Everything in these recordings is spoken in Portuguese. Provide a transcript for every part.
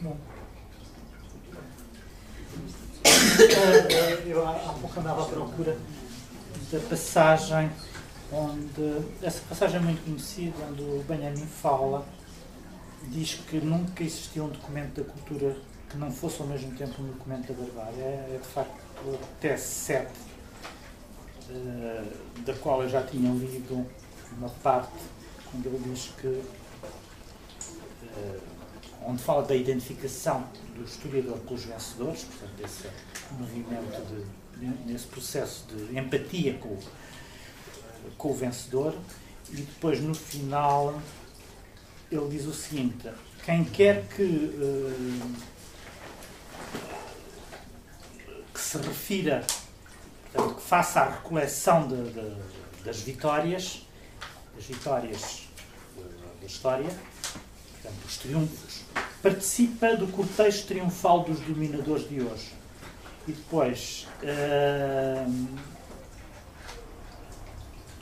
Bom, eu há pouco andava à procura da passagem onde, essa passagem é muito conhecida, onde o Benjamin fala, diz que nunca existiu um documento da cultura que não fosse ao mesmo tempo um documento da barbárie. É de facto o tese 7, da qual eu já tinha lido uma parte, quando ele diz que onde fala da identificação do historiador com os vencedores, portanto, esse movimento, nesse processo de empatia com o vencedor, e depois, no final, ele diz o seguinte: quem quer que se refira, portanto, que faça a recoleção das vitórias da história, portanto, os triunfos, participa do cortejo triunfal dos dominadores de hoje. E depois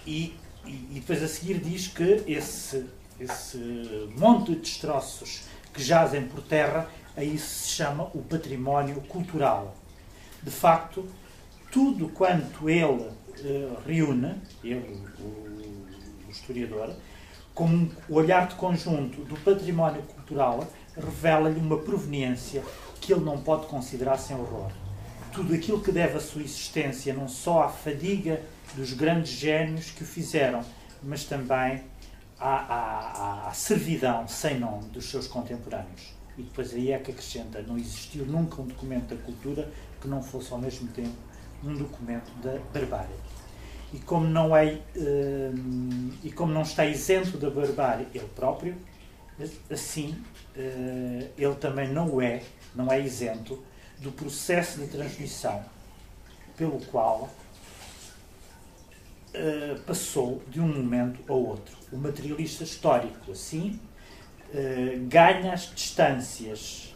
e depois a seguir diz que esse monte de destroços que jazem por terra, a isso se chama o património cultural. De facto, tudo quanto ele reúne, ele, o historiador, com o olhar de conjunto do património cultural, revela-lhe uma proveniência que ele não pode considerar sem horror. Tudo aquilo que deve a sua existência não só à fadiga dos grandes génios que o fizeram, mas também à servidão sem nome dos seus contemporâneos. E depois aí é que acrescenta: não existiu nunca um documento da cultura que não fosse ao mesmo tempo um documento da barbárie. E como não está isento da barbárie ele próprio, assim ele também não é isento do processo de transmissão pelo qual passou de um momento ao outro. O materialista histórico, assim, ganha as distâncias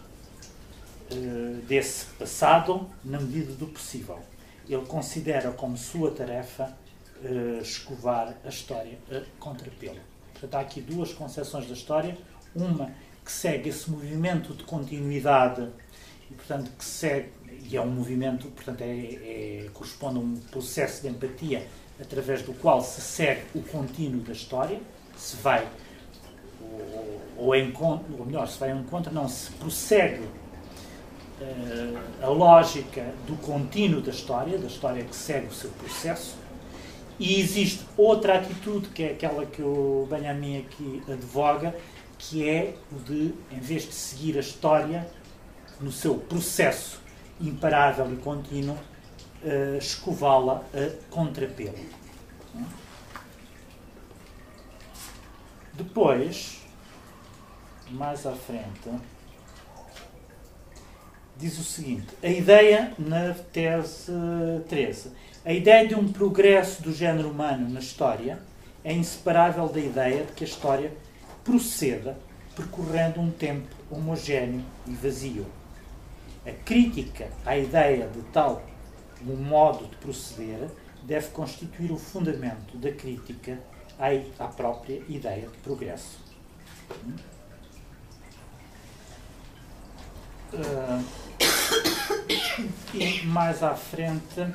desse passado na medida do possível. Ele considera como sua tarefa escovar a história a contrapelo. Portanto, há aqui duas concepções da história, uma que segue esse movimento de continuidade e, portanto, que segue, e é um movimento, portanto, corresponde a um processo de empatia através do qual se segue o contínuo da história, se vai ou melhor, se vai ao encontro, não, se prossegue a lógica do contínuo da história que segue o seu processo. E existe outra atitude, que é aquela que o Benjamin aqui advoga, que é o de, em vez de seguir a história no seu processo imparável e contínuo, escová-la a contrapelo. Depois, mais à frente, diz o seguinte: a ideia, na tese 13, a ideia de um progresso do género humano na história é inseparável da ideia de que a história proceda percorrendo um tempo homogéneo e vazio. A crítica à ideia de tal um modo de proceder deve constituir o fundamento da crítica à própria ideia de progresso. E mais à frente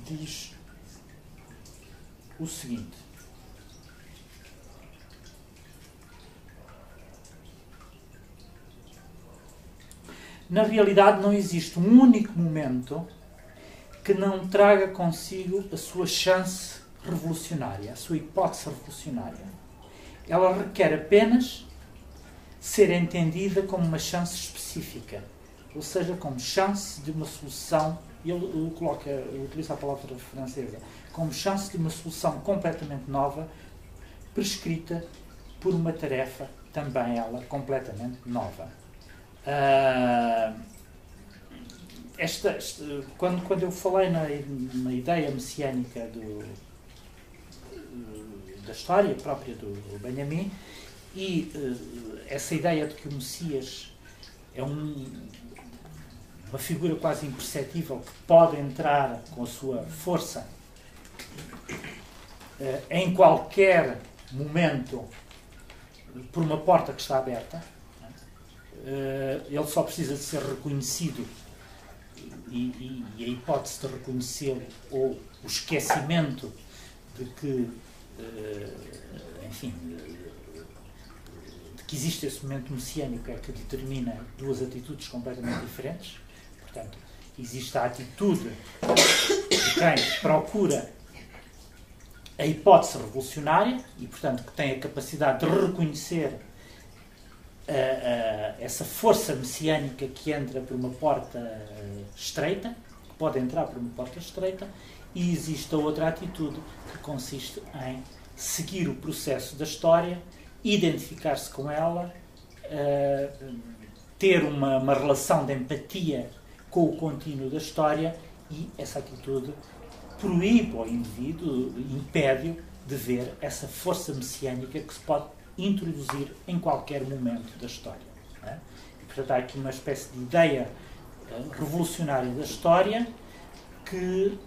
diz o seguinte: na realidade não existe um único momento que não traga consigo a sua chance revolucionária, a sua hipótese revolucionária. Ela requer apenas ser entendida como uma chance específica, ou seja, como chance de uma solução, e ele utiliza a palavra francesa, como chance de uma solução completamente nova, prescrita por uma tarefa, também ela, completamente nova. Quando eu falei na ideia messiânica da história própria do Benjamin, e essa ideia de que o Messias é uma figura quase imperceptível que pode entrar com a sua força em qualquer momento por uma porta que está aberta, ele só precisa de ser reconhecido, e a hipótese de reconhecê-lo ou o esquecimento de que enfim, de que existe esse momento messiânico é que determina duas atitudes completamente diferentes. Portanto, existe a atitude de quem procura a hipótese revolucionária e, portanto, que tem a capacidade de reconhecer essa força messiânica que entra por uma porta estreita, que pode entrar por uma porta estreita, e existe a outra atitude que consiste em seguir o processo da história, identificar-se com ela, ter uma relação de empatia com o contínuo da história, e essa atitude proíbe ao indivíduo, impede-o de ver essa força messiânica que se pode introduzir em qualquer momento da história. Não é? E, portanto, há aqui uma espécie de ideia revolucionária da história que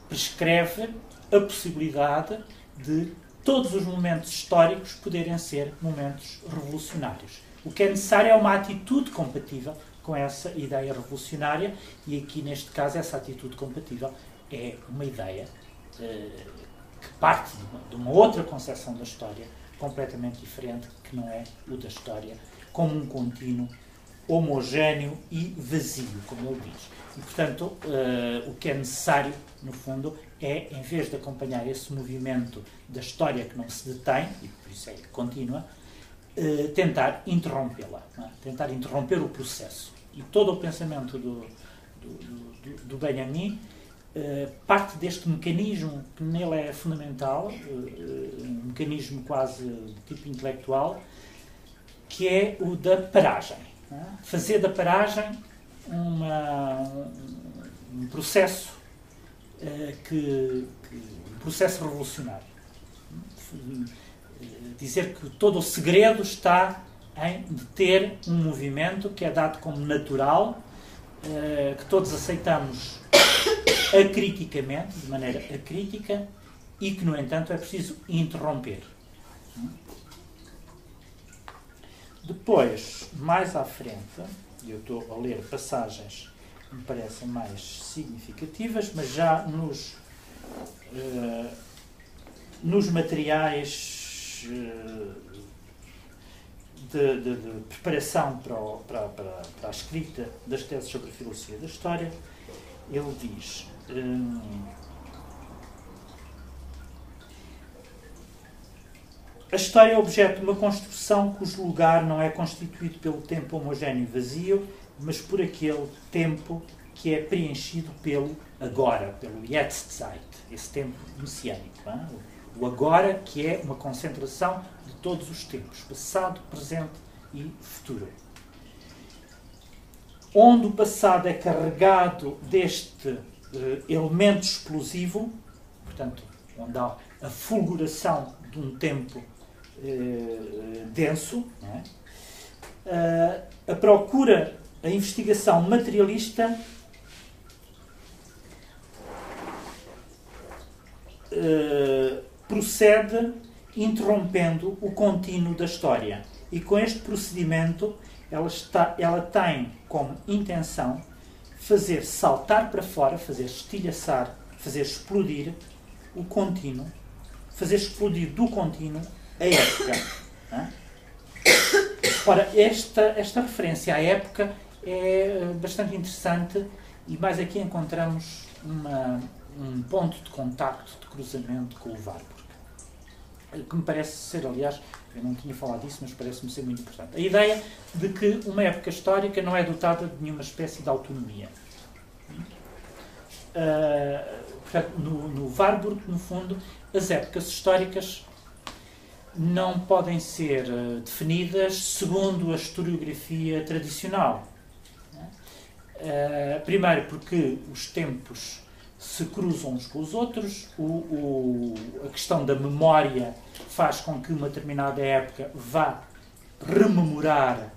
prescreve a possibilidade de todos os momentos históricos poderem ser momentos revolucionários. O que é necessário é uma atitude compatível com essa ideia revolucionária, e aqui, neste caso, essa atitude compatível é uma ideia que parte de uma outra concepção da história completamente diferente, que não é o da história como um contínuo homogéneo e vazio, como ele diz. E, portanto, o que é necessário, no fundo, é, em vez de acompanhar esse movimento da história que não se detém, e por isso é contínua, tentar interrompê-la, tentar interromper o processo. E todo o pensamento do Benjamin parte deste mecanismo que nele é fundamental, um mecanismo quase de tipo intelectual, que é o da paragem. Fazer da paragem um processo um processo revolucionário. Dizer que todo o segredo está em ter um movimento que é dado como natural, que todos aceitamos acriticamente, de maneira acrítica, e que, no entanto, é preciso interromper. Depois, mais à frente, eu estou a ler passagens que me parecem mais significativas, mas já nos materiais de preparação para a escrita das teses sobre a filosofia da história, ele diz: a história é objeto de uma construção cujo lugar não é constituído pelo tempo homogéneo e vazio, mas por aquele tempo que é preenchido pelo agora, pelo Jetztzeit, esse tempo messiânico. O agora, que é uma concentração de todos os tempos, passado, presente e futuro. Onde o passado é carregado deste elemento explosivo, portanto, onde há a fulguração de um tempo denso, não é? A procura, a investigação materialista procede interrompendo o contínuo da história. E com este procedimento ela tem como intenção fazer saltar para fora, fazer estilhaçar, fazer explodir o contínuo, fazer explodir do contínuo a época. Ora, esta referência à época é bastante interessante, e mais aqui encontramos um ponto de contacto, de cruzamento com o Warburg, que me parece ser, aliás, eu não tinha falado disso, mas parece-me ser muito importante. A ideia de que uma época histórica não é dotada de nenhuma espécie de autonomia. Portanto, no Warburg, no fundo, as épocas históricas não podem ser definidas segundo a historiografia tradicional. Primeiro porque os tempos se cruzam uns com os outros, a questão da memória faz com que uma determinada época vá rememorar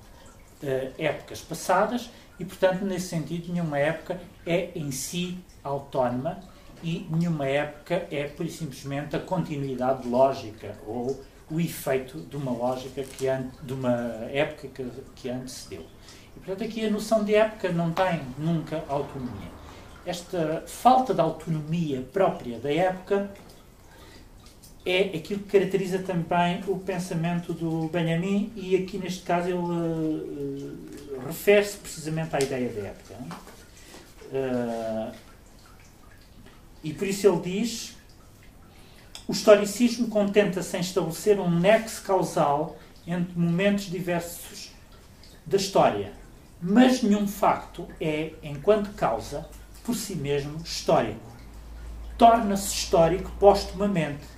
épocas passadas e, portanto, nesse sentido, nenhuma época é em si autónoma e nenhuma época é, por simplesmente, a continuidade lógica ou o efeito de uma lógica de uma época que antecedeu. E, portanto, aqui a noção de época não tem nunca autonomia. Esta falta de autonomia própria da época é aquilo que caracteriza também o pensamento do Benjamin, e aqui neste caso ele refere-se precisamente à ideia da época. E por isso ele diz: o historicismo contenta-se em estabelecer um nexo causal entre momentos diversos da história, mas nenhum facto é, enquanto causa, por si mesmo histórico. Torna-se histórico postumamente,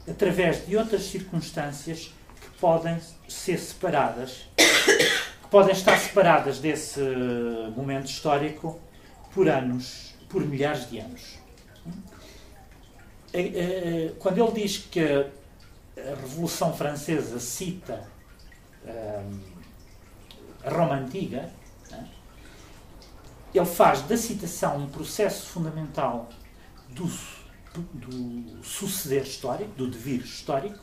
através de outras circunstâncias que podem ser separadas, que podem estar separadas desse momento histórico por anos, por milhares de anos. Quando ele diz que a Revolução Francesa cita a Roma Antiga, ele faz da citação um processo fundamental do suceder histórico, do devir histórico,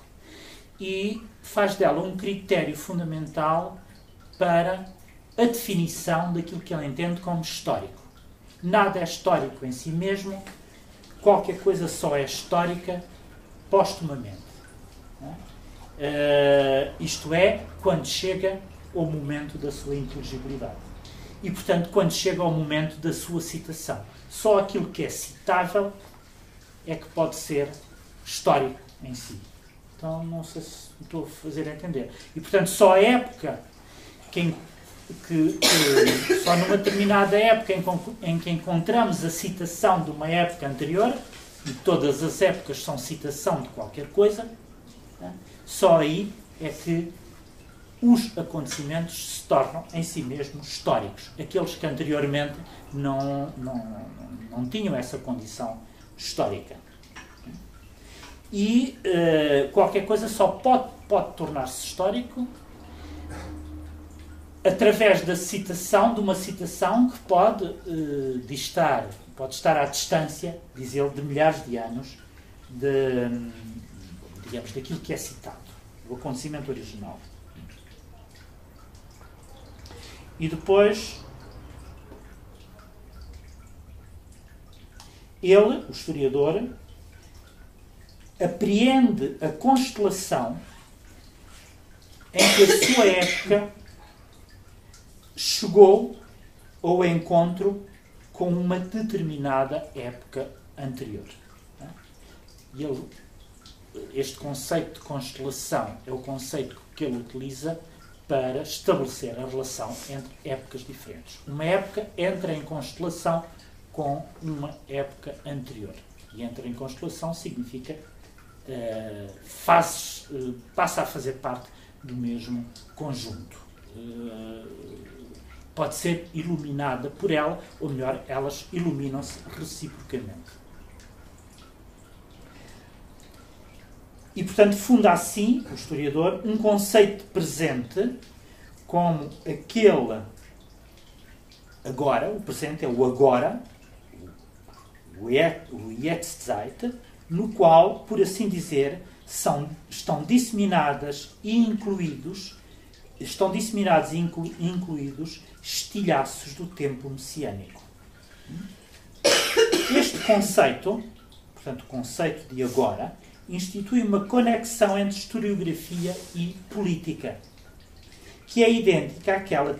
e faz dela um critério fundamental para a definição daquilo que ele entende como histórico. Nada é histórico em si mesmo, qualquer coisa só é histórica postumamente. Isto é, quando chega ao momento da sua inteligibilidade. E, portanto, quando chega ao momento da sua citação. Só aquilo que é citável é que pode ser histórico em si. Então, não sei se me estou a fazer entender. E, portanto, só a época só numa determinada época em que encontramos a citação de uma época anterior, e todas as épocas são citação de qualquer coisa, só aí é que os acontecimentos se tornam em si mesmos históricos. Aqueles que anteriormente não tinham essa condição histórica. E qualquer coisa só pode tornar-se histórico através da citação, de uma citação que pode estar à distância, diz ele, de milhares de anos, digamos, daquilo que é citado, do acontecimento original. E depois, ele, o historiador, apreende a constelação em que a sua época chegou ao encontro com uma determinada época anterior. E este conceito de constelação é o conceito que ele utiliza para estabelecer a relação entre épocas diferentes. Uma época entra em constelação com uma época anterior. E entra em constelação significa passa a fazer parte do mesmo conjunto. Pode ser iluminada por ela, ou melhor, elas iluminam-se reciprocamente. E, portanto, funda assim, o historiador, um conceito de presente como aquele agora, o presente é o agora, o Jetztzeit, no qual, por assim dizer, estão disseminados e incluídos estilhaços do tempo messiânico. Este conceito, portanto, o conceito de agora, institui uma conexão entre historiografia e política, que é idêntica àquela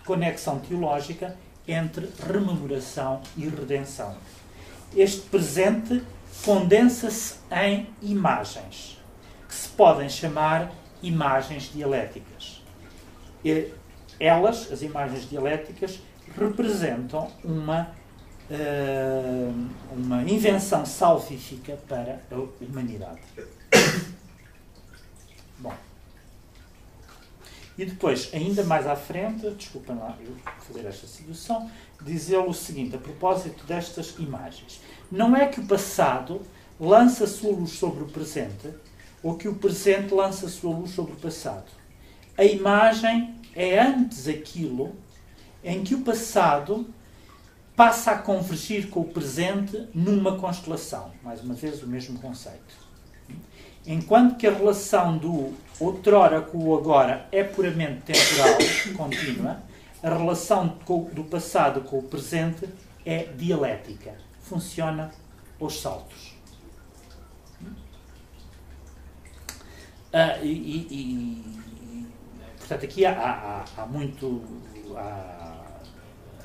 conexão teológica entre rememoração e redenção. Este presente condensa-se em imagens, que se podem chamar imagens dialéticas. Elas, as imagens dialéticas, representam uma invenção salvífica para a humanidade. E depois, ainda mais à frente, desculpem lá eu fazer esta situação, diz ele o seguinte, a propósito destas imagens. Não é que o passado lança a sua luz sobre o presente, ou que o presente lança a sua luz sobre o passado. A imagem é antes aquilo em que o passado passa a convergir com o presente numa constelação. Mais uma vez, o mesmo conceito. Enquanto que a relação do outrora com o agora é puramente temporal, contínua, a relação do passado com o presente é dialética. Funciona aos saltos. Portanto, aqui há muito...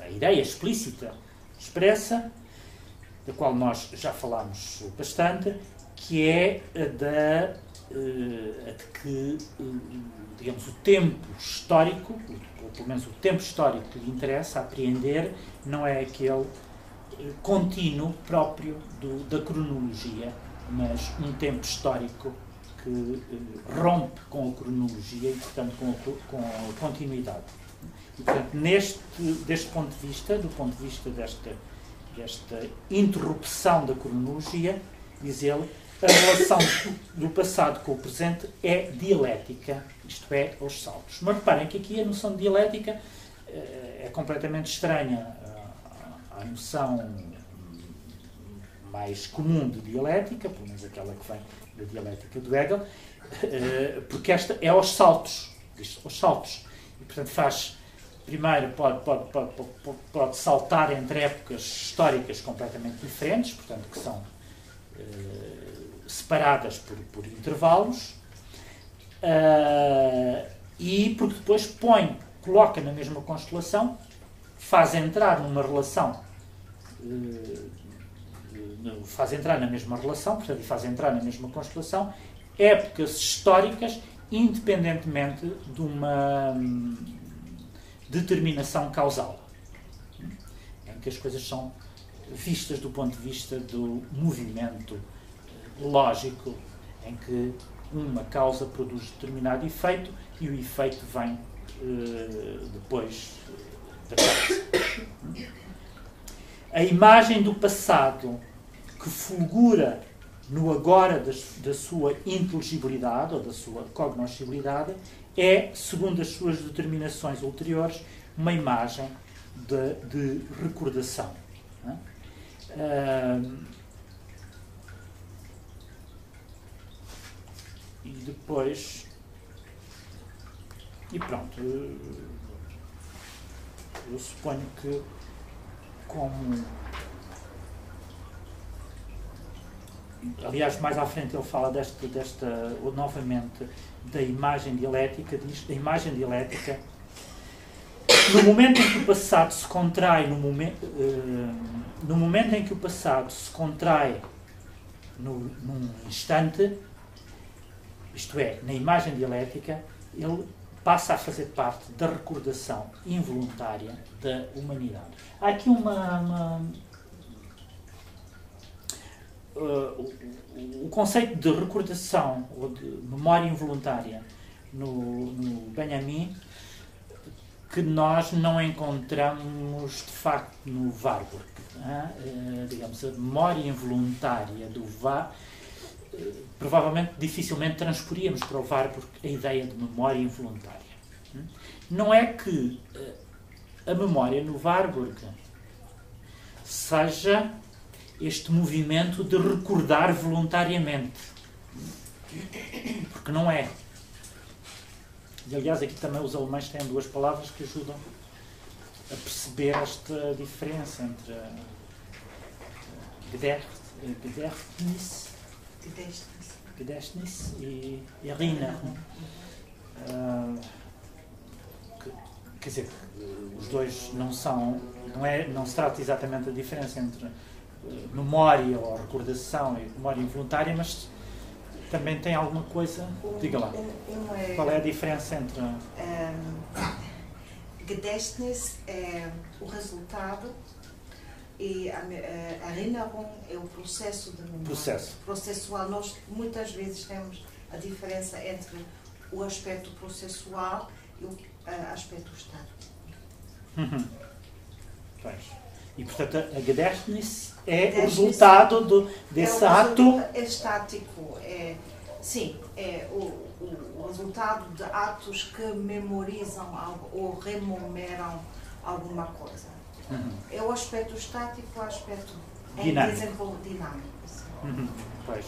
a ideia explícita, expressa, da qual nós já falámos bastante, que é a de que, digamos, o tempo histórico, ou pelo menos o tempo histórico que lhe interessa apreender, não é aquele contínuo próprio da cronologia, mas um tempo histórico que rompe com a cronologia e, portanto, com a continuidade. E, portanto, deste ponto de vista, do ponto de vista desta interrupção da cronologia, diz ele, a relação do passado com o presente é dialética, isto é, aos saltos. Mas reparem que aqui a noção de dialética é completamente estranha à noção mais comum de dialética, pelo menos aquela que vem da dialética do Hegel, porque esta é aos saltos. Aos saltos. E, portanto, faz... Primeiro, pode saltar entre épocas históricas completamente diferentes, portanto, que são separadas por intervalos, e porque depois coloca na mesma constelação, faz entrar numa relação, portanto, faz entrar na mesma constelação, épocas históricas, independentemente de uma determinação causal, em que as coisas são vistas do ponto de vista do movimento lógico, em que uma causa produz determinado efeito e o efeito vem depois da causa. A imagem do passado que fulgura no agora da sua inteligibilidade ou da sua cognoscibilidade é, segundo as suas determinações ulteriores, uma imagem de recordação. E depois... E pronto. Eu suponho que, como... Aliás, mais à frente ele fala novamente da imagem dialética, diz a imagem dialética, no momento em que o passado se contrai, no momento em que o passado se contrai num instante, isto é, na imagem dialética, ele passa a fazer parte da recordação involuntária da humanidade. Há aqui o conceito de recordação ou de memória involuntária no Benjamin, que nós não encontramos de facto no Warburg. Digamos, a memória involuntária do Warburg, provavelmente dificilmente transporíamos para o Warburg a ideia de memória involuntária. Não é que a memória no Warburg seja este movimento de recordar voluntariamente, porque não é. E, aliás, aqui também os alemães têm duas palavras que ajudam a perceber esta diferença entre Gedächtnis e Erinnerung. Quer dizer, os dois não se trata exatamente da diferença entre memória ou recordação e memória involuntária, mas também tem alguma coisa. Diga lá. Qual é a diferença entre... Gedächtnis é o resultado e a Erinnerung é o processo de memória. Processual. Nós muitas vezes temos a diferença entre o aspecto processual aspecto estático. Pois. E, portanto, a Gedächtnis é o resultado desse ato... É estático. Sim, é o resultado de atos que memorizam algo ou rememoram alguma coisa. É o aspecto estático, o aspecto dinâmico. Pois.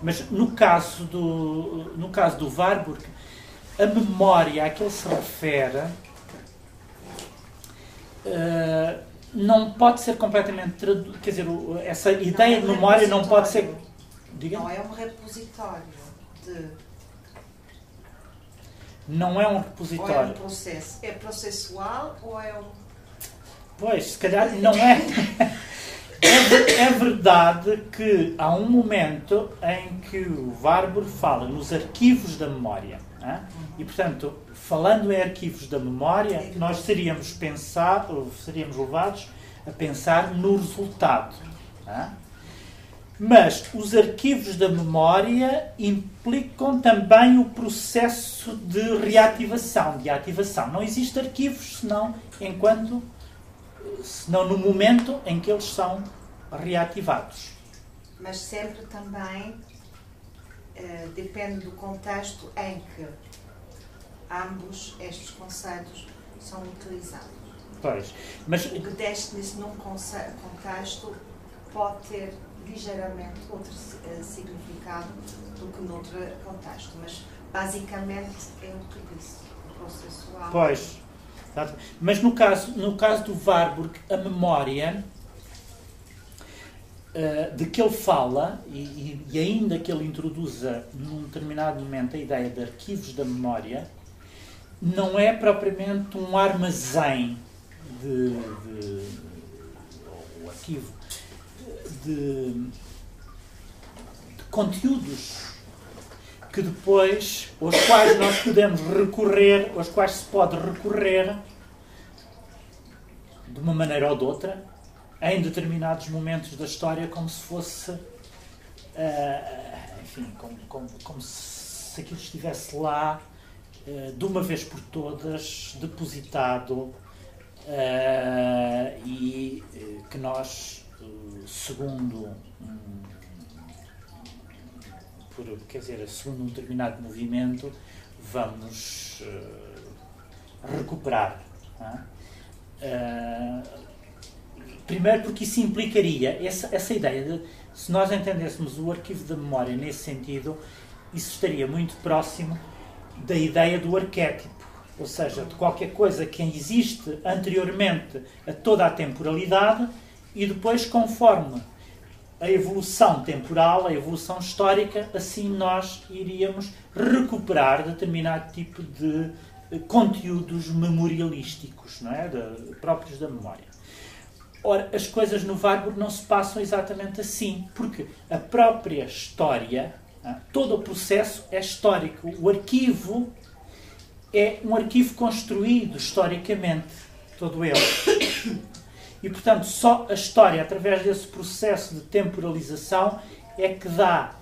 Mas no caso do Warburg, a memória a que ele se refere não pode ser completamente traduzida. Quer dizer, essa ideia de memória não pode ser... Diga? Não é um repositório de... Não é um repositório. Ou é um processo? É processual ou é um... Pois, se calhar não é... É verdade que há um momento em que o Warburg fala nos arquivos da memória. Né? E, portanto, falando em arquivos da memória, nós seríamos levados a pensar no resultado. Né? Mas os arquivos da memória implicam também o processo de reativação, de ativação. Não existe arquivos senão no momento em que eles são reativados. Mas sempre também depende do contexto em que ambos estes conceitos são utilizados. Pois, mas... O Gedächtnis num contexto pode ter ligeiramente outro significado do que noutro contexto, mas basicamente é o que disse, processual. Pois, mas no caso do Warburg, a memória de que ele fala, e ainda que ele introduza num determinado momento a ideia de arquivos da memória, não é propriamente um armazém o arquivo de conteúdos que depois, aos quais nós podemos recorrer, aos quais se pode recorrer de uma maneira ou de outra, em determinados momentos da história, como se fosse, enfim, como se aquilo estivesse lá, de uma vez por todas, depositado, e que nós, segundo um determinado movimento, vamos recuperar. Primeiro porque isso implicaria, essa ideia de, se nós entendêssemos o arquivo da memória nesse sentido, isso estaria muito próximo da ideia do arquétipo, ou seja, de qualquer coisa que existe anteriormente a toda a temporalidade e depois, conforme a evolução temporal, a evolução histórica, assim nós iríamos recuperar determinado tipo de conteúdos memorialísticos, não é? Próprios da memória. Ora, as coisas no Warburg não se passam exatamente assim, porque a própria história, todo o processo é histórico. O arquivo é um arquivo construído historicamente, todo ele. E, portanto, só a história, através desse processo de temporalização, é que dá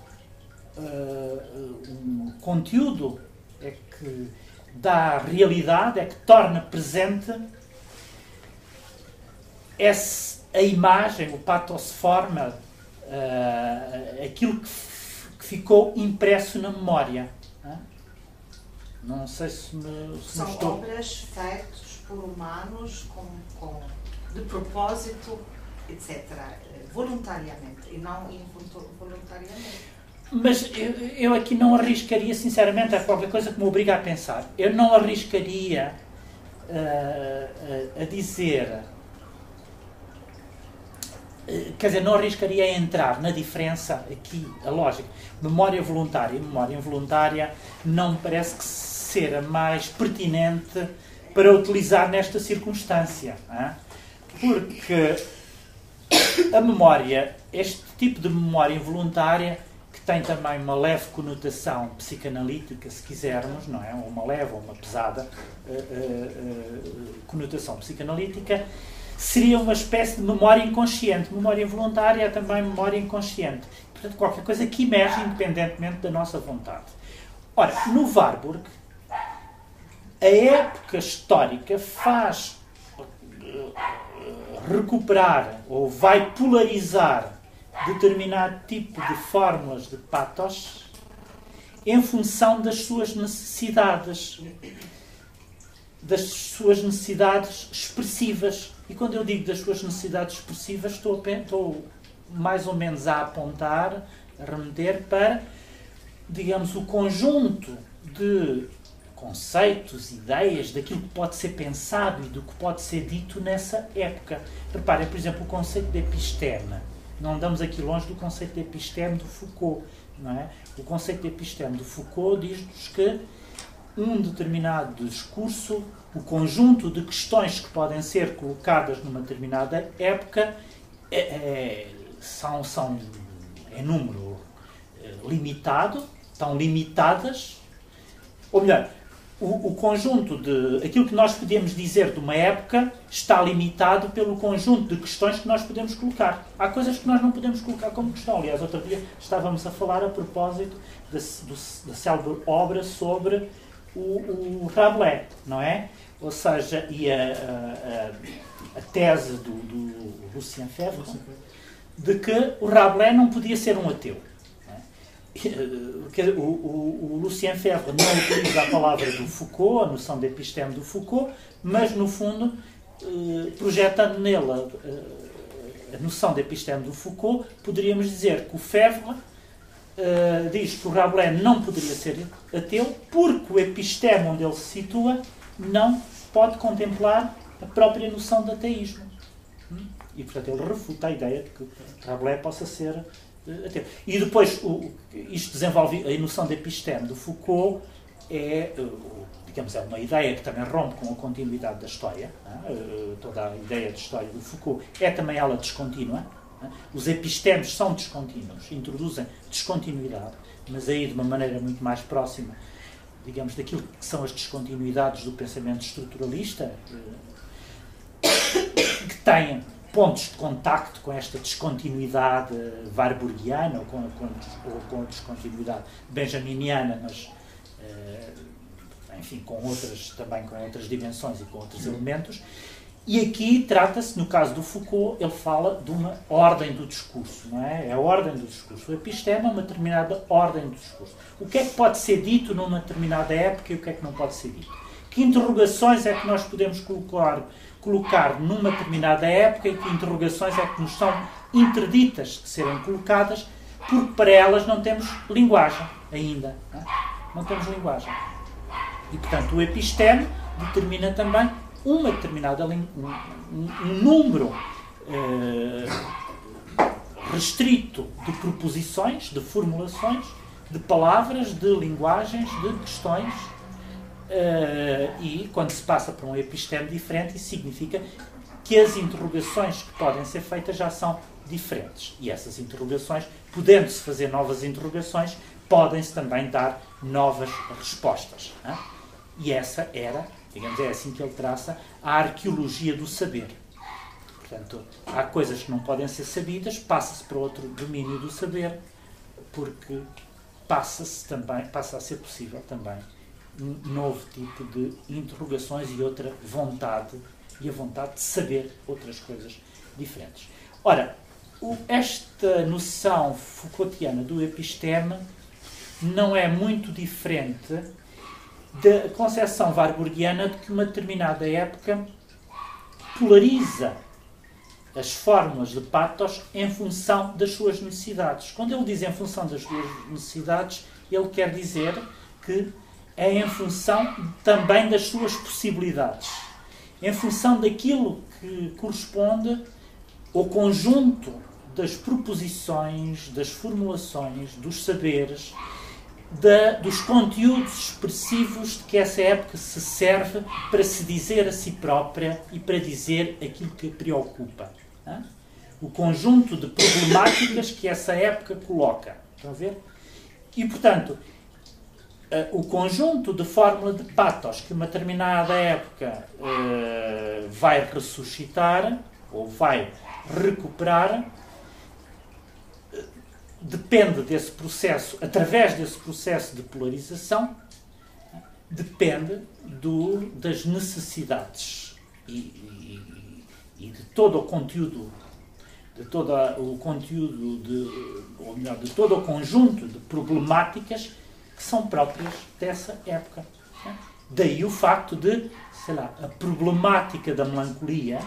um conteúdo, é que dá realidade, é que torna presente a imagem, o pathos forma, aquilo que ficou impresso na memória. Não sei se me São estou... obras feitas por humanos de propósito, etc. Voluntariamente e não involuntariamente. Mas eu aqui não arriscaria, sinceramente, a qualquer coisa que me obriga a pensar. Eu não arriscaria a dizer... Quer dizer, não arriscaria a entrar na diferença aqui, a lógica. Memória voluntária e memória involuntária não me parece que ser a mais pertinente para utilizar nesta circunstância. Porque a memória, este tipo de memória involuntária, que tem também uma leve conotação psicanalítica, se quisermos, não é? Uma leve ou uma pesada conotação psicanalítica, seria uma espécie de memória inconsciente. Memória involuntária é também memória inconsciente. Portanto, qualquer coisa que emerge independentemente da nossa vontade. Ora, no Warburg, a época histórica faz recuperar ou vai polarizar determinado tipo de fórmulas de pathos em função das suas necessidades expressivas. E quando eu digo das suas necessidades expressivas, estou mais ou menos a apontar, a remeter para, digamos, o conjunto de conceitos, ideias, daquilo que pode ser pensado e do que pode ser dito nessa época. Reparem, por exemplo, o conceito de episteme. Não andamos aqui longe do conceito de episteme do Foucault, não é? O conceito de episteme do Foucault diz-nos que um determinado discurso, o conjunto de questões que podem ser colocadas numa determinada época são em número limitado, estão limitadas, ou melhor, o conjunto de aquilo que nós podemos dizer de uma época está limitado pelo conjunto de questões que nós podemos colocar. Há coisas que nós não podemos colocar como questão. Aliás, outro dia estávamos a falar a propósito da célebre obra sobre o Rabelais, não é? Ou seja, e a tese do Lucien Febvre de que o Rabelais não podia ser um ateu. O Lucien Febvre não utiliza a palavra do Foucault, a noção de episteme do Foucault, mas, no fundo, projetando nele a noção de episteme do Foucault, poderíamos dizer que o Febvre diz que o Rabelais não poderia ser ateu porque o episteme onde ele se situa não pode contemplar a própria noção de ateísmo. E, portanto, ele refuta a ideia de que Rabelais possa ser ateu. E depois, isto desenvolve a noção de episteme do Foucault, digamos, é uma ideia que também rompe com a continuidade da história. Toda a ideia de história do Foucault é também ela descontínua. Os epistemes são descontínuos, introduzem descontinuidade, mas aí de uma maneira muito mais próxima, digamos, daquilo que são as descontinuidades do pensamento estruturalista, que têm pontos de contacto com esta descontinuidade warburgiana ou com a descontinuidade benjaminiana, mas enfim, também com outras dimensões e com outros elementos. E aqui trata-se, no caso do Foucault, ele fala de uma ordem do discurso, não é? É a ordem do discurso. O episteme é uma determinada ordem do discurso. O que é que pode ser dito numa determinada época e o que é que não pode ser dito? Que interrogações é que nós podemos colocar numa determinada época e que interrogações é que nos são interditas de serem colocadas, porque para elas não temos linguagem ainda. Não temos linguagem. E, portanto, o episteme determina também uma determinada um número restrito de proposições, de formulações, de palavras, de linguagens, de questões, e quando se passa para um episteme diferente, isso significa que as interrogações que podem ser feitas já são diferentes. E essas interrogações, podendo-se fazer novas interrogações, podem-se também dar novas respostas. E essa era, digamos, é assim que ele traça a arqueologia do saber. Portanto, há coisas que não podem ser sabidas, passa-se para outro domínio do saber, porque passa a ser possível também um novo tipo de interrogações e outra vontade, e a vontade de saber outras coisas diferentes. Ora, esta noção Foucaultiana do episteme não é muito diferente da concepção warburgiana de que uma determinada época polariza as fórmulas de pathos em função das suas necessidades. Quando ele diz em função das suas necessidades, ele quer dizer que é em função também das suas possibilidades, em função daquilo que corresponde ao conjunto das proposições, das formulações, dos saberes, dos conteúdos expressivos de que essa época se serve para se dizer a si própria e para dizer aquilo que a preocupa. O conjunto de problemáticas que essa época coloca. Estão a ver? E, portanto, o conjunto de fórmula de pathos que uma determinada época vai ressuscitar ou vai recuperar depende desse processo, através desse processo de polarização, depende das necessidades e de todo o conteúdo, de todo o conteúdo, ou melhor, de todo o conjunto de problemáticas que são próprias dessa época. Daí o facto de, sei lá, a problemática da melancolia,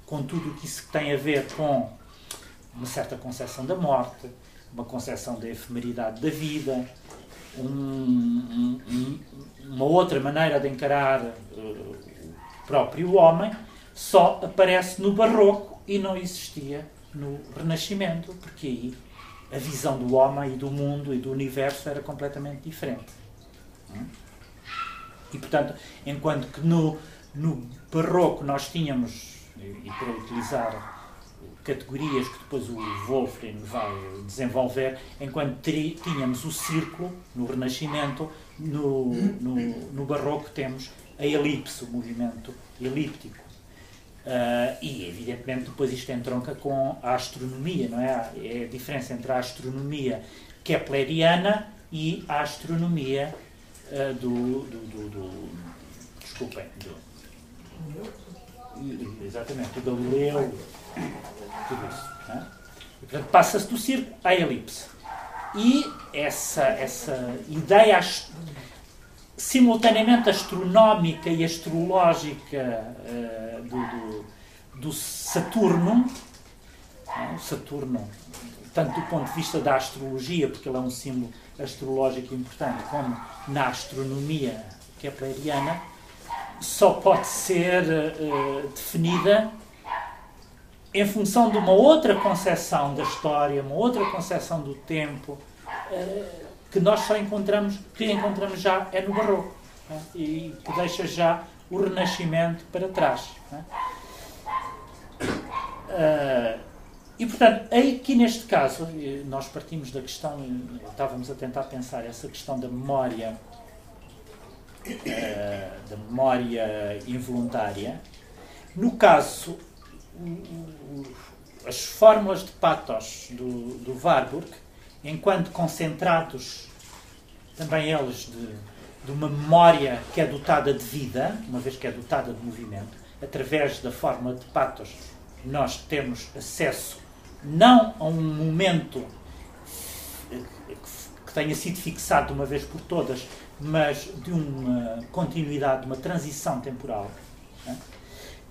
com tudo o que isso tem a ver com uma certa concepção da morte, uma concepção da efemeridade da vida, uma outra maneira de encarar o próprio homem, só aparece no Barroco e não existia no Renascimento, porque aí a visão do homem e do mundo e do universo era completamente diferente. E, portanto, enquanto que no Barroco nós tínhamos, e para utilizar categorias que depois o Wolfram vai desenvolver, enquanto tínhamos o círculo no Renascimento, no Barroco temos a elipse, o movimento elíptico. E, evidentemente, depois isto entronca com a astronomia, não é? É a diferença entre a astronomia kepleriana e a astronomia exatamente, do Galileu, tudo isso. Não é? E, portanto, passa-se do círculo à elipse. E essa ideia simultaneamente astronómica e astrológica do Saturno, o Saturno, tanto do ponto de vista da astrologia, porque ele é um símbolo astrológico importante, como na astronomia kepleriana, só pode ser definida em função de uma outra concepção da história, uma outra concepção do tempo, que nós só encontramos já é no Barroco, e que deixa já o Renascimento para trás. E, portanto, aqui neste caso, nós partimos da questão, estávamos a tentar pensar essa questão da memória involuntária. No caso, as fórmulas de pathos do Warburg, enquanto concentrados também eles de uma memória que é dotada de vida, uma vez que é dotada de movimento, através da fórmula de pathos nós temos acesso não a um momento que tenha sido fixado de uma vez por todas, mas de uma continuidade, de uma transição temporal.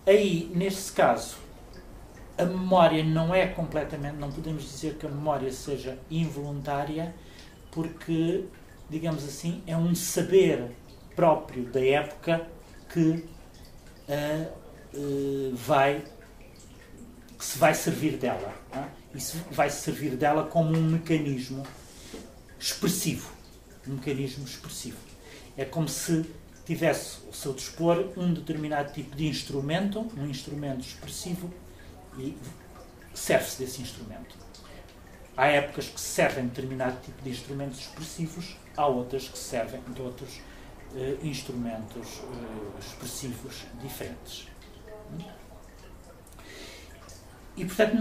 Aí, neste caso, a memória não é completamente, não podemos dizer que a memória seja involuntária, porque, digamos assim, é um saber próprio da época que se vai servir dela. Isso vai servir dela como um mecanismo expressivo. Um mecanismo expressivo. É como se tivesse ao seu dispor um determinado tipo de instrumento, um instrumento expressivo, e serve-se desse instrumento. Há épocas que se servem de determinado tipo de instrumentos expressivos, há outras que se servem de outros instrumentos expressivos diferentes. E, portanto,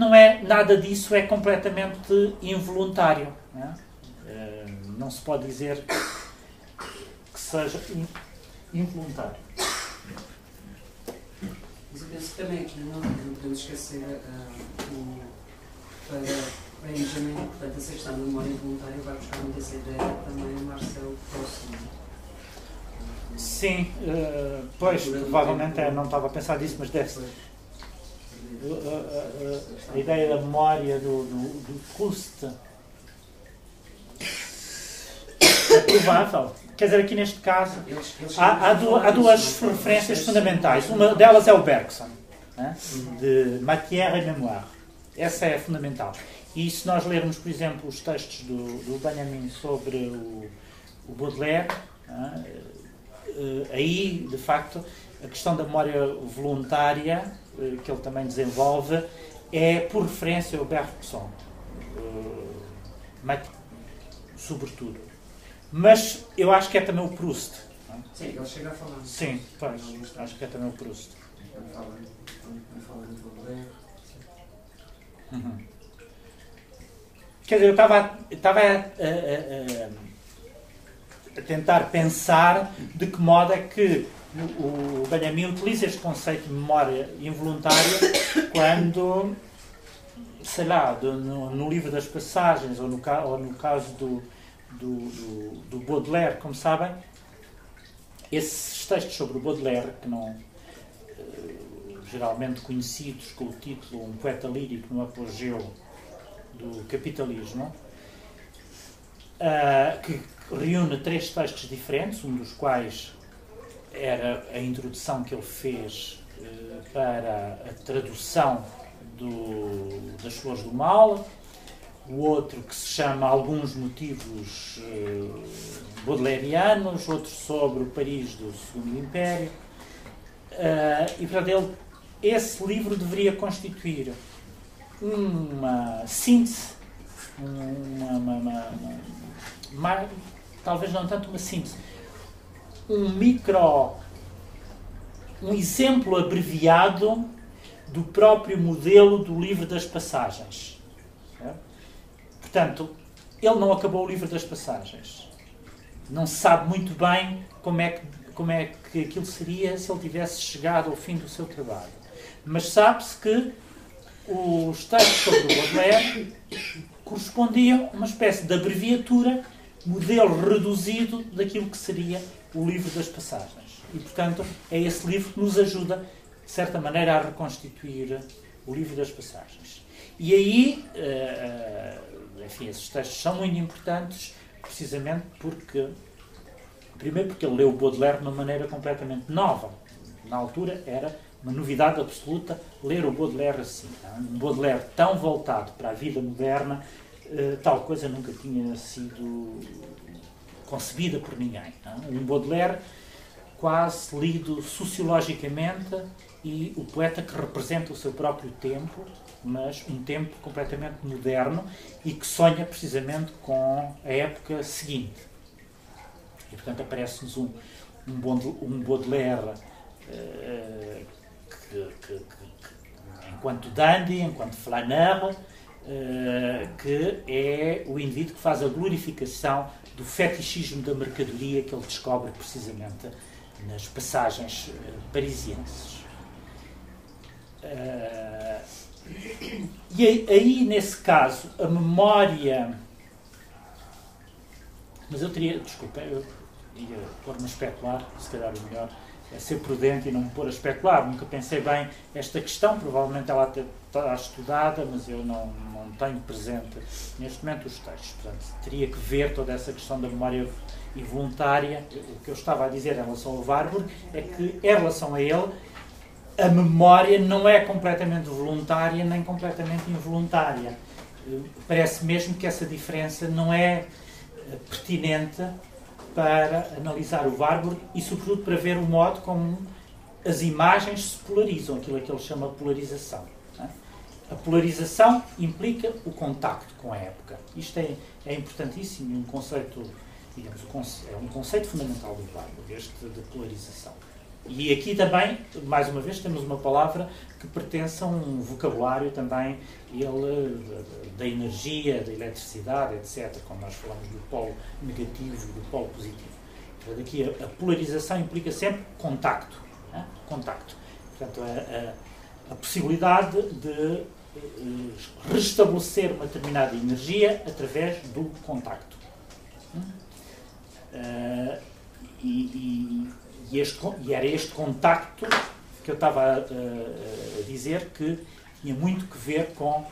nada disso é completamente involuntário. Não se pode dizer que seja involuntário. Mas eu penso que também aqui não podemos esquecer para Benjamin, portanto, essa questão da memória involuntária vai buscar muito essa ideia também a Marcel Proust. Sim, pois, provavelmente não estava a pensar nisso, mas deve ser. A ideia da memória do Proust é provável. Quer dizer, aqui neste caso há duas referências fundamentais. Uma delas é o Bergson, de Matière et Mémoire. Essa é fundamental. E se nós lermos, por exemplo, os textos do Benjamin sobre o Baudelaire, aí, de facto, a questão da memória voluntária, que ele também desenvolve, é por referência ao Bergson, sobretudo. Mas eu acho que é também o Proust. Sim, ele chega a falar. Sim, pois, acho que é também o Proust. Ele fala de Baudelaire. Quer dizer, eu estava a tentar pensar de que modo é que o Benjamin utiliza este conceito de memória involuntária quando, sei lá, no livro das passagens, ou no caso do Baudelaire, como sabem, esses textos sobre o Baudelaire, que não geralmente conhecidos com o título Um Poeta Lírico no Apogeu do Capitalismo, que reúne 3 textos diferentes, um dos quais era a introdução que ele fez para a tradução das Flores do Mal, o outro que se chama Alguns Motivos Baudelaireanos, outro sobre o Paris do Segundo Império, e portanto esse livro deveria constituir uma síntese, talvez não tanto uma síntese, um exemplo abreviado do próprio modelo do Livro das Passagens. Portanto, ele não acabou o Livro das Passagens. Não se sabe muito bem como é que aquilo seria se ele tivesse chegado ao fim do seu trabalho. Mas sabe-se que os textos sobre o Baudelaire correspondiam a uma espécie de abreviatura, modelo reduzido daquilo que seria o Livro das Passagens. E, portanto, é esse livro que nos ajuda, de certa maneira, a reconstituir o Livro das Passagens. E aí, enfim, esses textos são muito importantes, precisamente porque, primeiro porque ele leu o Baudelaire de uma maneira completamente nova. Na altura era uma novidade absoluta ler o Baudelaire assim. Um Baudelaire tão voltado para a vida moderna, tal coisa nunca tinha sido concebida por ninguém. Um Baudelaire quase lido sociologicamente e o poeta que representa o seu próprio tempo, mas um tempo completamente moderno e que sonha precisamente com a época seguinte. E, portanto, aparece-nos um Baudelaire que, enquanto dandy, enquanto flaneur, que é o indivíduo que faz a glorificação do fetichismo da mercadoria que ele descobre precisamente nas passagens parisienses. E aí, nesse caso, a memória... Mas eu teria... Desculpa, eu ia pôr-me a especular, se calhar o melhor é ser prudente e não me pôr a especular. Nunca pensei bem esta questão, provavelmente ela até está estudada, mas eu não tenho presente neste momento os textos. Portanto, teria que ver toda essa questão da memória involuntária. O que eu estava a dizer em relação ao Warburg é que, em relação a ele, a memória não é completamente voluntária nem completamente involuntária. Parece mesmo que essa diferença não é pertinente para analisar o Warburg e, sobretudo, para ver o modo como as imagens se polarizam, aquilo que ele chama de polarização. A polarização implica o contacto com a época. Isto é importantíssimo e um conceito, digamos, é um conceito fundamental do Warburg, este de polarização. E aqui também, mais uma vez, temos uma palavra que pertence a um vocabulário também, da energia, da eletricidade, etc., como nós falamos do polo negativo e do polo positivo. Portanto, aqui a polarização implica sempre contacto. Contacto. Portanto, a possibilidade de restabelecer uma determinada energia através do contacto. E era este contacto que eu estava a dizer que tinha muito que ver com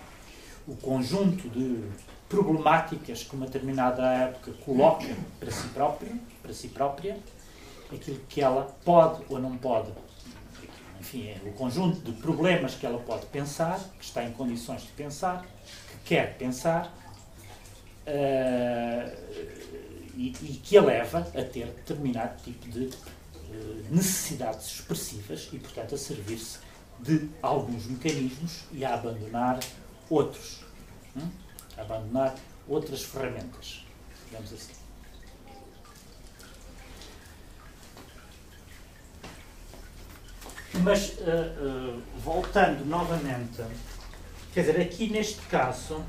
o conjunto de problemáticas que uma determinada época coloca para si própria, aquilo que ela pode ou não pode, enfim, o conjunto de problemas que ela pode pensar, que está em condições de pensar, que quer pensar, e que a leva a ter determinado tipo de necessidades expressivas e, portanto, a servir-se de alguns mecanismos e a abandonar outros. A abandonar outras ferramentas, digamos assim. Mas, voltando novamente, quer dizer, aqui neste caso,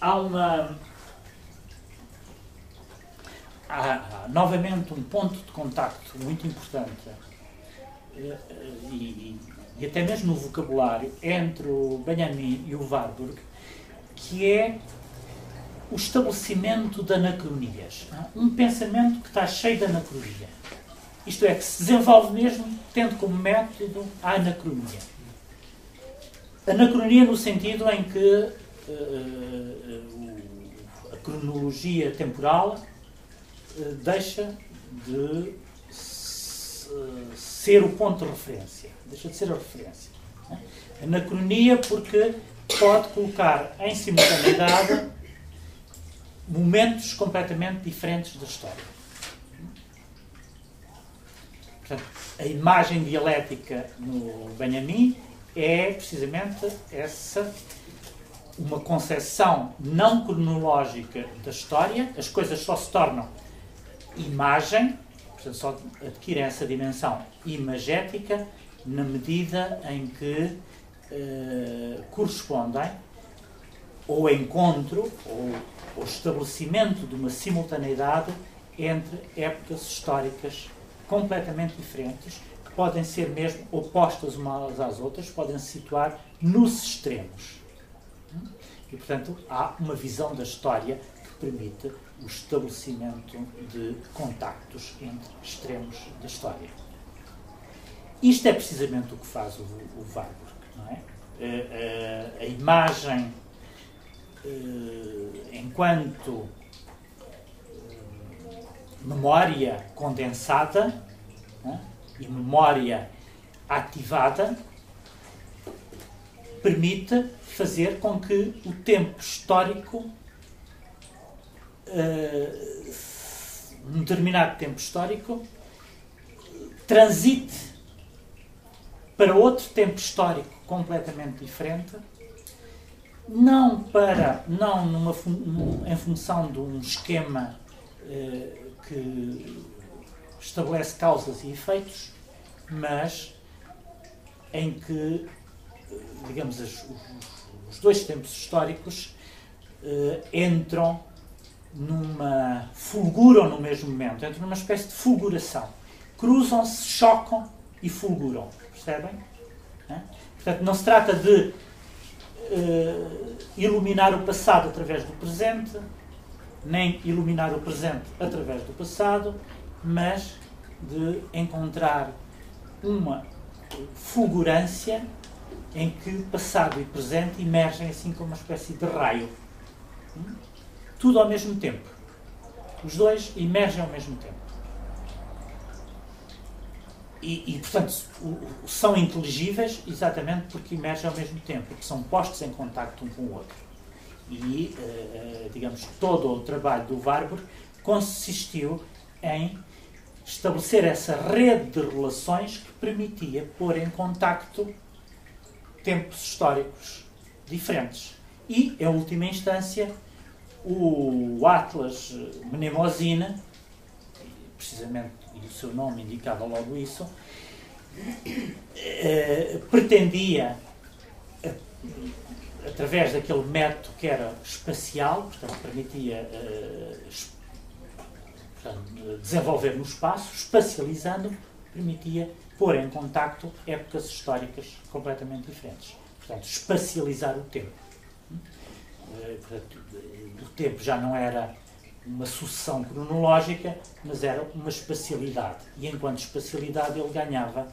há novamente um ponto de contacto muito importante e até mesmo no vocabulário entre o Benjamin e o Warburg, que é o estabelecimento de anacronias. Um pensamento que está cheio de anacronia. Isto é, que se desenvolve mesmo tendo como método a anacronia. Anacronia no sentido em que a cronologia temporal deixa de ser o ponto de referência. Deixa de ser a referência. Anacronia porque pode colocar em simultaneidade momentos completamente diferentes da história. Portanto, a imagem dialética no Benjamin é precisamente essa, uma concepção não cronológica da história. As coisas só se tornam imagem, portanto, só adquirem essa dimensão imagética na medida em que correspondem ao encontro ou estabelecimento de uma simultaneidade entre épocas históricas completamente diferentes, que podem ser mesmo opostas umas às outras, podem se situar nos extremos. E, portanto, há uma visão da história que permite o estabelecimento de contactos entre extremos da história. Isto é precisamente o que faz o Warburg, não é? A imagem enquanto memória condensada, e memória ativada, permite fazer com que o tempo histórico, um determinado tempo histórico, transite para outro tempo histórico completamente diferente, não em função de um esquema que estabelece causas e efeitos, mas em que, digamos, os dois tempos históricos entram fulguram no mesmo momento, entram numa espécie de fulguração. Cruzam-se, chocam e fulguram. Percebem? Portanto, não se trata de iluminar o passado através do presente, nem iluminar o presente através do passado, mas de encontrar uma fulgurância em que passado e presente emergem assim como uma espécie de raio. Tudo ao mesmo tempo. Os dois emergem ao mesmo tempo. E portanto, são inteligíveis exatamente porque emergem ao mesmo tempo, porque são postos em contacto um com o outro. E, digamos, todo o trabalho do Warburg consistiu em estabelecer essa rede de relações que permitia pôr em contacto tempos históricos diferentes. E, em última instância, o Atlas Mnemosine, precisamente, e o seu nome indicava logo isso, pretendia, através daquele método que era espacial, portanto, permitia desenvolver no espaço, espacializando, permitia pôr em contacto épocas históricas completamente diferentes. Portanto, espacializar o tempo. Portanto, o tempo já não era uma sucessão cronológica, mas era uma espacialidade. E enquanto espacialidade ele ganhava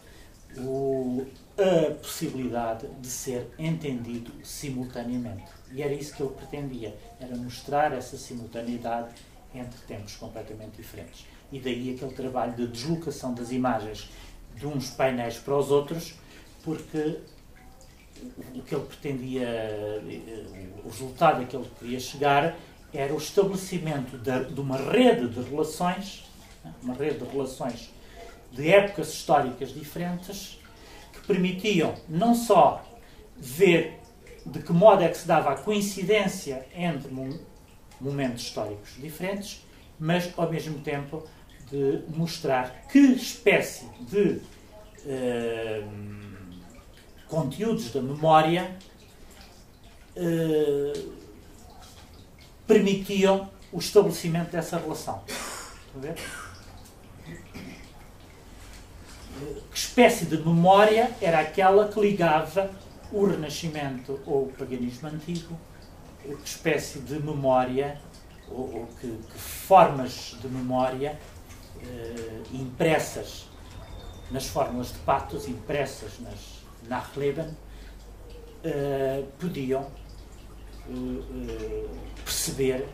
a possibilidade de ser entendido simultaneamente. E era isso que ele pretendia, era mostrar essa simultaneidade entre tempos completamente diferentes. E daí aquele trabalho de deslocação das imagens de uns painéis para os outros, porque o que ele pretendia, o resultado a que ele queria chegar era o estabelecimento de uma rede de relações, de épocas históricas diferentes, que permitiam não só ver de que modo é que se dava a coincidência entre momentos históricos diferentes, mas ao mesmo tempo de mostrar que espécie de conteúdos da memória permitiam o estabelecimento dessa relação. Estão a ver? Que espécie de memória era aquela que ligava o Renascimento ou o paganismo antigo? Que espécie de memória, ou que formas de memória impressas nas fórmulas de Patos, impressas nas Nachleben, podiam perceber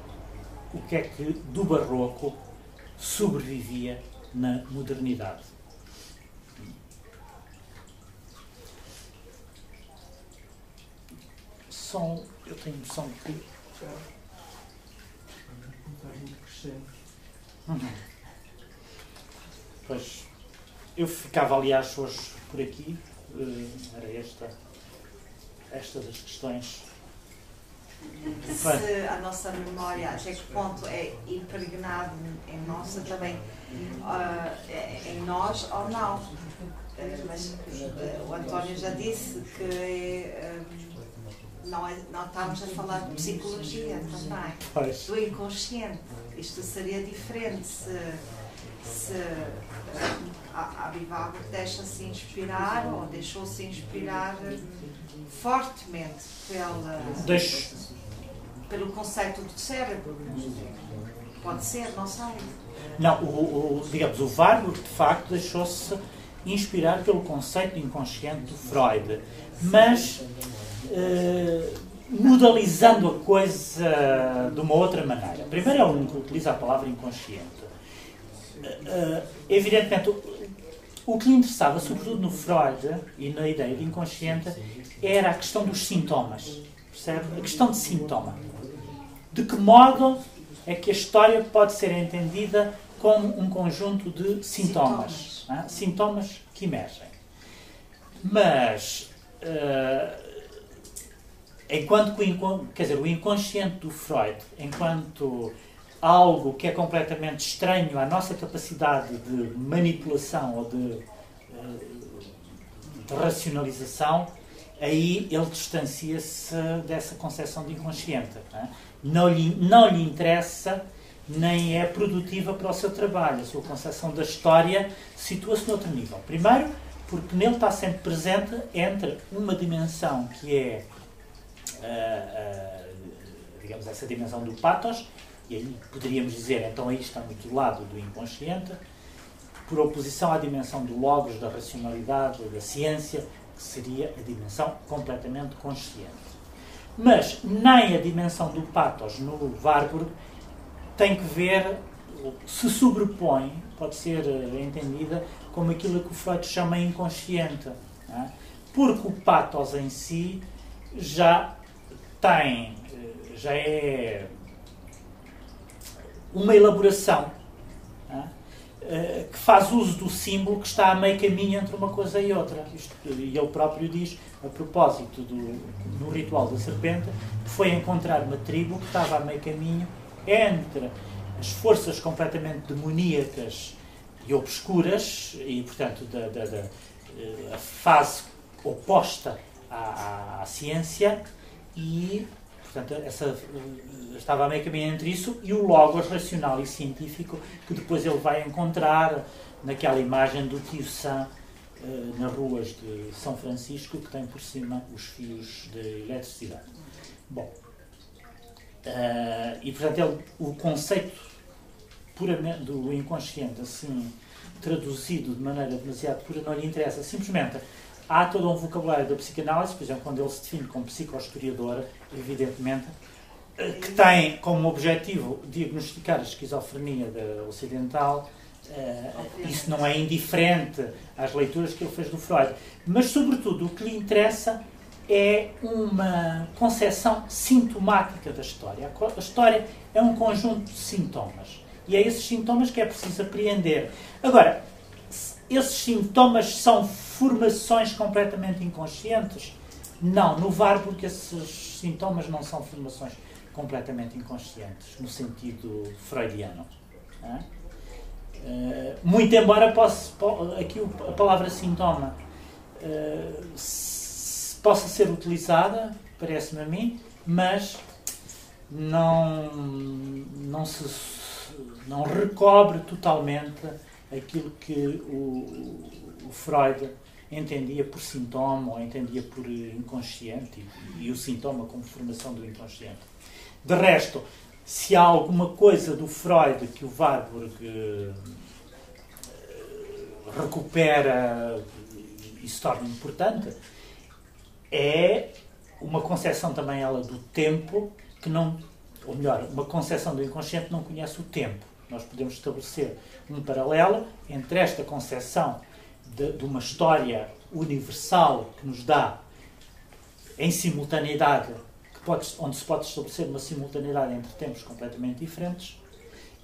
o que é que do barroco sobrevivia na modernidade. Eu tenho noção que... Pois, eu ficava, aliás, hoje por aqui. Era estas as questões. Se a nossa memória, até que ponto é impregnada em nossa também, em nós ou não. Mas o António já disse que não estamos a falar de psicologia também, do inconsciente. Isto seria diferente se a Bivalve deixa-se inspirar ou deixou-se inspirar fortemente pelo conceito do cérebro. Pode ser, não sei. Não, digamos, o Warburg de facto deixou-se inspirar pelo conceito de inconsciente do Freud, mas modalizando a coisa de uma outra maneira. Primeiro é o único que utiliza a palavra inconsciente. Evidentemente, o que lhe interessava, sobretudo no Freud e na ideia de inconsciente, era a questão dos sintomas. Percebe? A questão de sintoma. De que modo é que a história pode ser entendida como um conjunto de sintomas. Sintomas que emergem. Mas, enquanto que o inconsciente do Freud, enquanto algo que é completamente estranho à nossa capacidade de manipulação ou de racionalização, aí ele distancia-se dessa concepção de inconsciente. Não lhe interessa, nem é produtiva para o seu trabalho. A sua concepção da história situa-se noutro nível. Primeiro, porque nele está sempre presente entre uma dimensão que é, digamos, essa dimensão do pathos, e aí poderíamos dizer, então aí estamos do lado do inconsciente, por oposição à dimensão do logos, da racionalidade, da ciência, que seria a dimensão completamente consciente. Mas nem a dimensão do pathos no Warburg tem que ver, se sobrepõe, pode ser entendida como aquilo que o Freud chama inconsciente. Não é? Porque o pathos em si já é uma elaboração, que faz uso do símbolo que está a meio caminho entre uma coisa e outra. E ele próprio diz, a propósito do ritual da serpente, foi encontrar uma tribo que estava a meio caminho entre as forças completamente demoníacas e obscuras, e, portanto, a fase oposta à ciência, e, portanto, estava a meio caminho entre isso e o logos racional e científico que depois ele vai encontrar naquela imagem do tio Sam nas ruas de São Francisco, que tem por cima os fios de eletricidade. Bom, e portanto o conceito puramente do inconsciente, assim, traduzido de maneira demasiado pura, não lhe interessa. Simplesmente há todo um vocabulário da psicanálise, por exemplo, quando ele se define como psicohistoriador, evidentemente, que tem como objetivo diagnosticar a esquizofrenia ocidental. Isso não é indiferente às leituras que ele fez do Freud. Mas, sobretudo, o que lhe interessa é uma concepção sintomática da história. A história é um conjunto de sintomas. E é esses sintomas que é preciso apreender. Agora, esses sintomas são formações completamente inconscientes? Não. No Warburg, esses sintomas não são formações completamente inconscientes, no sentido freudiano. Muito embora aqui a palavra sintoma possa ser utilizada, parece-me a mim, mas não recobre totalmente aquilo que o Freud entendia por sintoma ou entendia por inconsciente e o sintoma como formação do inconsciente. De resto, se há alguma coisa do Freud que o Warburg recupera e se torna importante, é uma concepção também ela do tempo que não, ou melhor, uma concepção do inconsciente que não conhece o tempo. Nós podemos estabelecer um paralelo entre esta concepção de uma história universal que nos dá em simultaneidade, onde se pode estabelecer uma simultaneidade entre tempos completamente diferentes,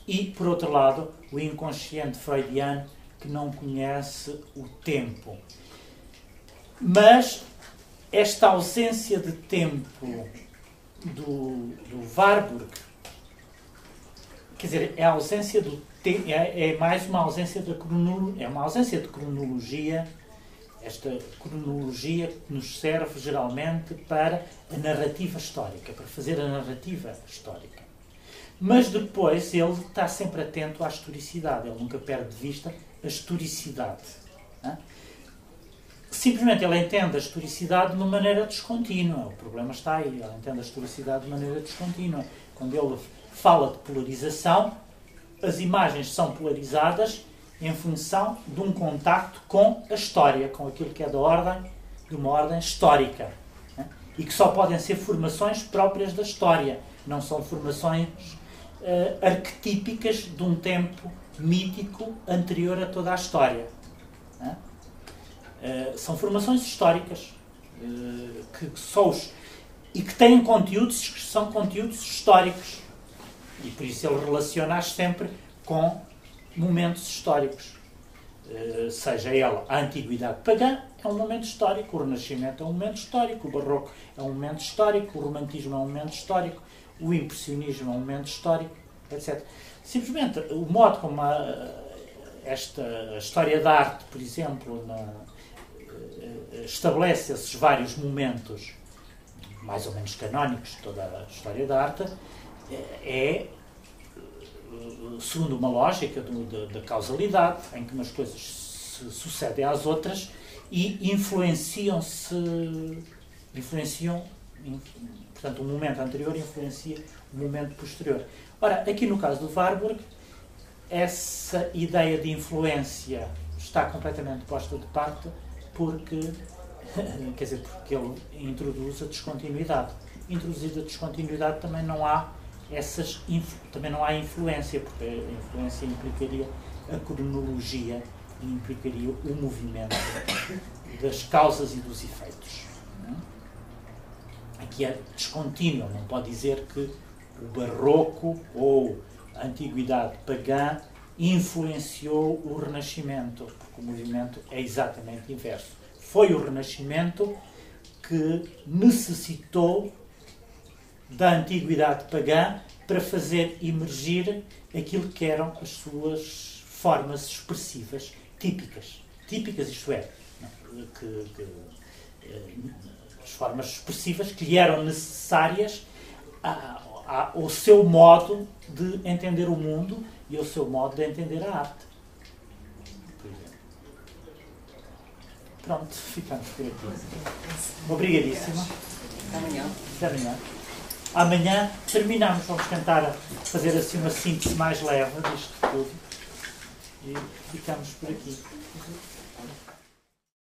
e, por outro lado, o inconsciente freudiano que não conhece o tempo. Mas esta ausência de tempo do Warburg, quer dizer, é a ausência do tempo, é mais uma ausência de cronologia, é uma ausência de cronologia, esta cronologia que nos serve geralmente para a narrativa histórica, para fazer a narrativa histórica. Mas depois ele está sempre atento à historicidade, ele nunca perde de vista a historicidade. Não é? Simplesmente ele entende a historicidade de uma maneira descontínua. O problema está aí, ele entende a historicidade de maneira descontínua. Quando ele fala de polarização, as imagens são polarizadas em função de um contacto com a história, com aquilo que é de uma ordem histórica. Né? E que só podem ser formações próprias da história, não são formações arquetípicas de um tempo mítico anterior a toda a história. Né? São formações históricas e que têm conteúdos que são conteúdos históricos. E por isso ele relaciona-as sempre com momentos históricos. Seja ela a antiguidade pagã, é um momento histórico, o Renascimento é um momento histórico, o Barroco é um momento histórico, o Romantismo é um momento histórico, o Impressionismo é um momento histórico, etc. Simplesmente o modo como a história da arte, por exemplo, estabelece esses vários momentos mais ou menos canónicos de toda a história da arte, é segundo uma lógica da causalidade, em que umas coisas se sucedem às outras e portanto, o momento anterior influencia o momento posterior. Ora, aqui no caso do Warburg, essa ideia de influência está completamente posta de parte porque ele introduz a descontinuidade. Introduzida a descontinuidade também não há influência, porque a influência implicaria a cronologia e implicaria o movimento das causas e dos efeitos. Aqui é descontínuo, não pode dizer que o Barroco ou a Antiguidade pagã influenciou o Renascimento, porque o movimento é exatamente inverso. Foi o Renascimento que necessitou da Antiguidade pagã para fazer emergir aquilo que eram as suas formas expressivas típicas. Típicas, isto é, as formas expressivas que lhe eram necessárias ao seu modo de entender o mundo e ao seu modo de entender a arte. Pronto, ficamos por aqui. Obrigadíssimo. Até amanhã. Amanhã terminamos, vamos tentar fazer assim uma síntese mais leve disto tudo e ficamos por aqui.